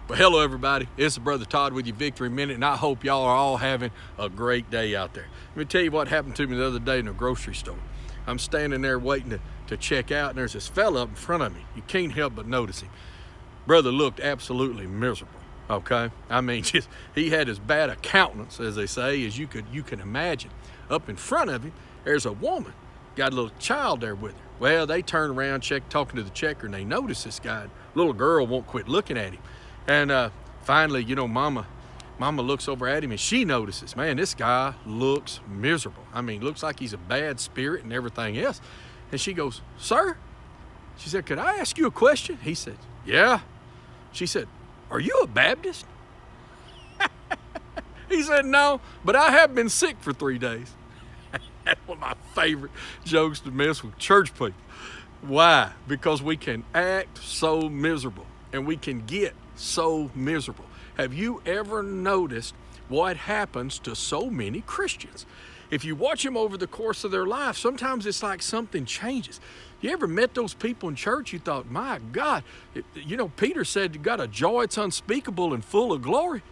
Well, hello everybody. It's Brother Todd with your Victory Minute, and I hope y'all are all having a great day out there. Let me tell you what happened to me the other day in a grocery store. I'm standing there waiting to check out, and there's this fella up in front of me. You can't help but notice him. Brother looked absolutely miserable, okay? I mean, just he had as bad a countenance, as they say, as you can imagine. Up in front of him, there's a woman, got a little child there with her. Well, they turn around, talking to the checker, and they notice this guy. Little girl won't quit looking at him. And finally, Mama looks over at him and she notices, man, this guy looks miserable. I mean, looks like he's a bad spirit and everything else. And she goes, "Sir," she said, "could I ask you a question?" He said, "Yeah." She said, "Are you a Baptist?" He said, "No, but I have been sick for 3 days." That's one of my favorite jokes to mess with church people. Why? Because we can act so miserable and we can get so miserable. Have you ever noticed what happens to so many Christians? If you watch them over the course of their life, sometimes it's like something changes. You ever met those people in church? You thought, my God, Peter said you got a joy it's unspeakable and full of glory.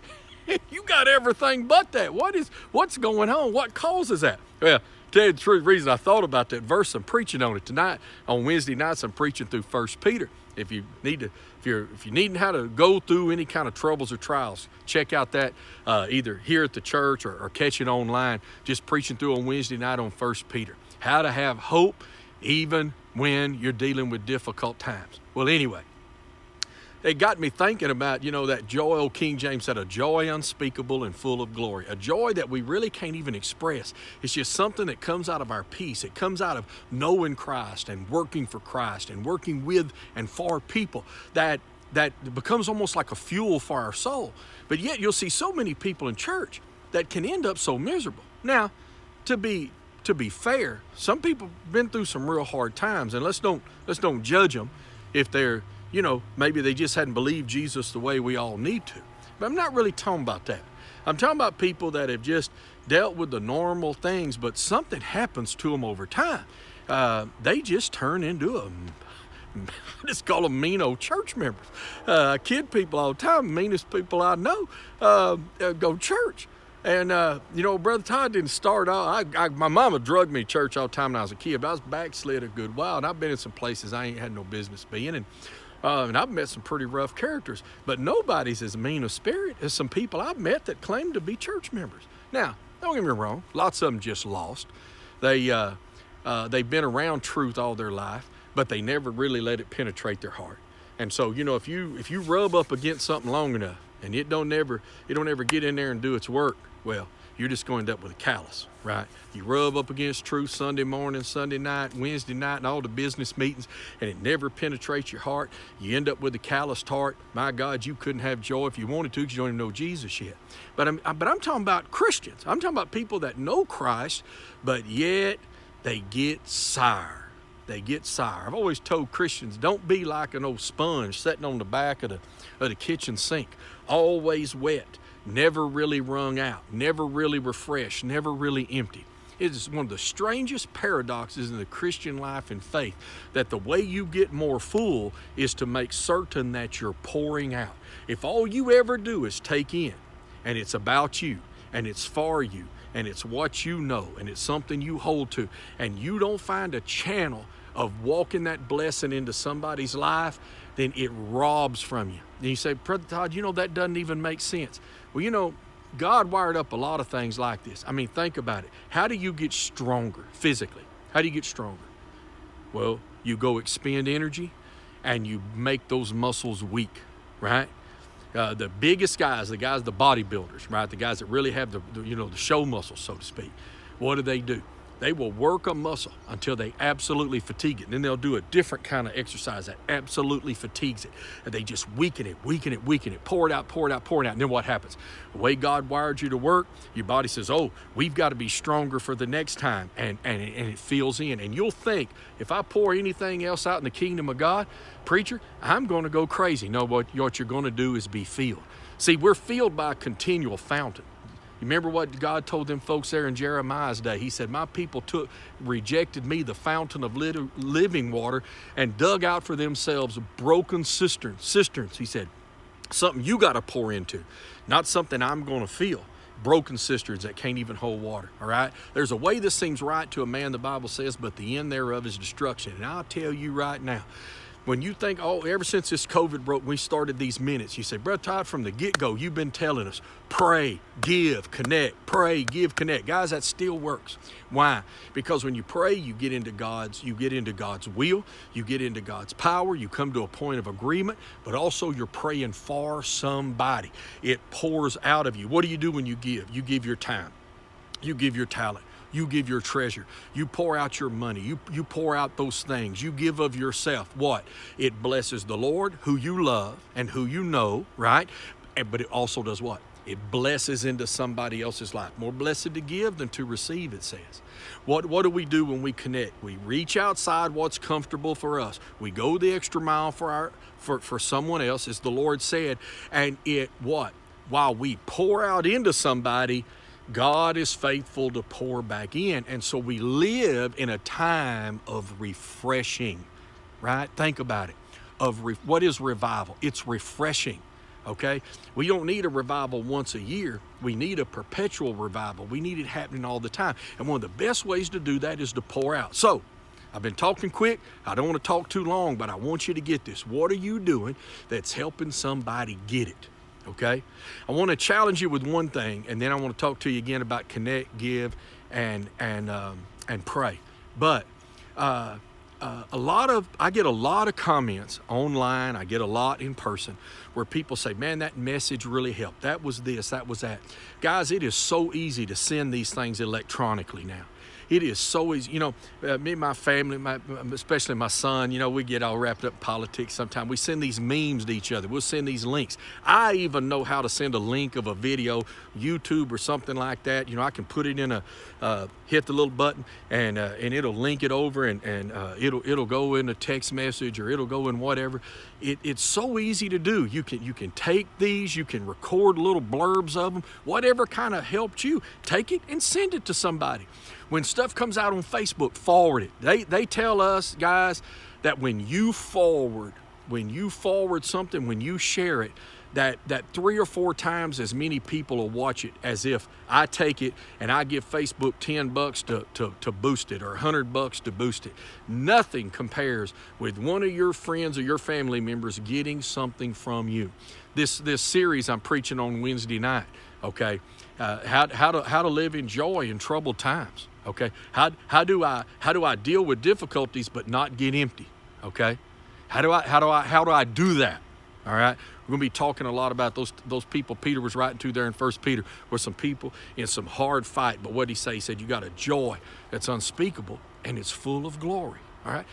You got everything but that. What's going on? What causes that? Well, tell you the truth, reason I thought about that verse, I'm preaching on it tonight. On Wednesday nights, I'm preaching through 1 Peter. If you need how to go through any kind of troubles or trials, check out that either here at the church or catch it online. Just preaching through on Wednesday night on 1 Peter. How to have hope even when you're dealing with difficult times. Well, anyway, it got me thinking about, that joy, old King James said, a joy unspeakable and full of glory. A joy that we really can't even express. It's just something that comes out of our peace. It comes out of knowing Christ and working for Christ and working with and for people that becomes almost like a fuel for our soul. But yet you'll see so many people in church that can end up so miserable. Now, to be fair, some people have been through some real hard times, and let's don't judge them if they're maybe they just hadn't believed Jesus the way we all need to. But I'm not really talking about that. I'm talking about people that have just dealt with the normal things, but something happens to them over time. They just turn into I just call them mean old church members. I kid people all the time. Meanest people I know go to church. And, Brother Todd didn't start out. My mama drugged me to church all the time when I was a kid, but I was backslid a good while, and I've been in some places I ain't had no business being in. And I've met some pretty rough characters, but nobody's as mean a spirit as some people I've met that claim to be church members. Now, don't get me wrong, lots of them just lost. They've been around truth all their life, but they never really let it penetrate their heart. And so, if you rub up against something long enough and it don't ever get in there and do its work, well, you're just going to end up with a callus, right? You rub up against truth Sunday morning, Sunday night, Wednesday night, and all the business meetings, and it never penetrates your heart. You end up with a calloused heart. My God, you couldn't have joy if you wanted to because you don't even know Jesus yet. But I'm talking about Christians. I'm talking about people that know Christ, but yet they get sour. They get sour. I've always told Christians, don't be like an old sponge sitting on the back of the kitchen sink, always wet. Never really wrung out, never really refreshed, never really emptied. It is one of the strangest paradoxes in the Christian life and faith that the way you get more full is to make certain that you're pouring out. If all you ever do is take in, and it's about you, and it's for you, and it's what you know, and it's something you hold to, and you don't find a channel of walking that blessing into somebody's life, then it robs from you. And you say, Brother Todd, that doesn't even make sense. Well, God wired up a lot of things like this. I mean, think about it. How do you get stronger physically? How do you get stronger? Well, you go expend energy and you make those muscles weak, right? The biggest guys, the bodybuilders, right? The guys that really have the show muscles, so to speak. What do? They will work a muscle until they absolutely fatigue it. And then they'll do a different kind of exercise that absolutely fatigues it. And they just weaken it, pour it out. And then what happens? The way God wired you to work, your body says, oh, we've got to be stronger for the next time. And it fills in. And you'll think, if I pour anything else out in the kingdom of God, preacher, I'm going to go crazy. No, what you're going to do is be filled. See, we're filled by a continual fountain. You remember what God told them folks there in Jeremiah's day? He said, my people rejected me, the fountain of living water, and dug out for themselves broken cisterns. He said, Something you got to pour into, not something I'm going to feel. Broken cisterns that can't even hold water, all right? There's a way this seems right to a man, the Bible says, but the end thereof is destruction. And I'll tell you right now, when you think, oh, ever since this COVID broke, we started these minutes, you say, Brother Todd, from the get-go, you've been telling us, pray, give, connect, pray, give, connect. Guys, that still works. Why? Because when you pray, you get into God's will, you get into God's power, you come to a point of agreement, but also you're praying for somebody. It pours out of you. What do you do when you give? You give your time. You give your talent. You give your treasure. You pour out your money. You pour out those things. You give of yourself. What? It blesses the Lord, who you love and who you know, right? But it also does what? It blesses into somebody else's life. More blessed to give than to receive, it says. What do we do when we connect? We reach outside what's comfortable for us. We go the extra mile for someone else, as the Lord said. And it what? While we pour out into somebody, God is faithful to pour back in. And so we live in a time of refreshing, right? Think about it. What is revival? It's refreshing, okay? We don't need a revival once a year. We need a perpetual revival. We need it happening all the time. And one of the best ways to do that is to pour out. So I've been talking quick. I don't want to talk too long, but I want you to get this. What are you doing that's helping somebody get it? Okay, I want to challenge you with one thing, and then I want to talk to you again about connect, give, and pray. But I get a lot of comments online. I get a lot in person where people say, "Man, that message really helped. That was this, that was that." Guys, it is so easy to send these things electronically now. It is so easy. You know, me and my family, especially my son, you know, we get all wrapped up in politics sometimes. We send these memes to each other. We'll send these links. I even know how to send a link of a video, YouTube or something like that. You know, I can put it in hit the little button and it'll link it over and it'll go in a text message or it'll go in whatever. It's so easy to do. You can take these, you can record little blurbs of them, whatever kind of helped you. Take it and send it to somebody. When stuff comes out on Facebook, forward it. They tell us, guys, that when you forward something, when you share it, that 3 or 4 times as many people will watch it as if I take it and I give Facebook $10 to boost it or $100 to boost it. Nothing compares with one of your friends or your family members getting something from you. This series I'm preaching on Wednesday night, okay? How to live in joy in troubled times. Okay, how do I deal with difficulties but not get empty? Okay, how do I do that? All right, we're gonna be talking a lot about those people Peter was writing to there in 1 Peter, were some people in some hard fight. But what did he say? He said, you got a joy that's unspeakable and it's full of glory. All right,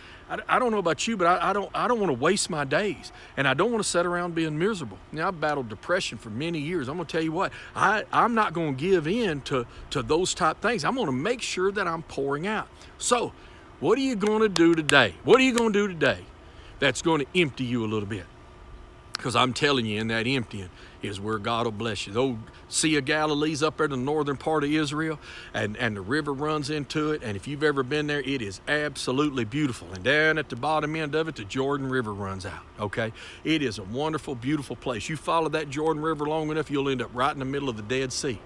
I don't know about you, but I don't want to waste my days, and I don't want to sit around being miserable. Now, I've battled depression for many years. I'm going to tell you what, I'm not going to give in to those type things. I'm going to make sure that I'm pouring out. So, what are you going to do today? What are you going to do today that's going to empty you a little bit? Because I'm telling you, in that emptying is where God will bless you. The old Sea of Galilee's up there in the northern part of Israel, and the river runs into it. And if you've ever been there, it is absolutely beautiful. And down at the bottom end of it, the Jordan River runs out, okay? It is a wonderful, beautiful place. You follow that Jordan River long enough, you'll end up right in the middle of the Dead Sea.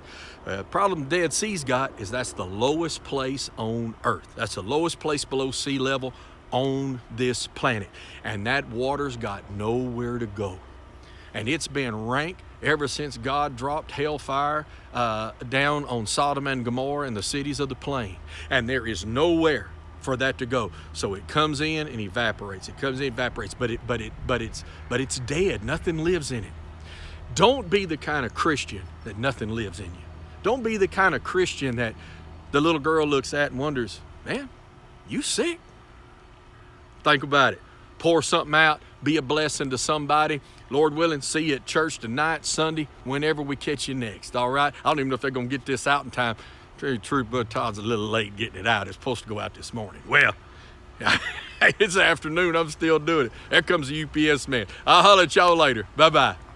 The problem the Dead Sea's got is that's the lowest place on earth. That's the lowest place below sea level on this planet, and that water's got nowhere to go. And it's been rank ever since God dropped hellfire down on Sodom and Gomorrah and the cities of the plain, and there is nowhere for that to go. So it comes in and evaporates. It comes in, evaporates, but it's dead. Nothing lives in it. Don't be the kind of Christian that nothing lives in you. Don't be the kind of Christian that the little girl looks at and wonders, man, you sick? Think about it. Pour something out. Be a blessing to somebody. Lord willing, see you at church tonight, Sunday, whenever we catch you next. All right? I don't even know if they're going to get this out in time. Very true, Bud Todd's a little late getting it out. It's supposed to go out this morning. Well, it's afternoon. I'm still doing it. There comes the UPS man. I'll holler at y'all later. Bye-bye.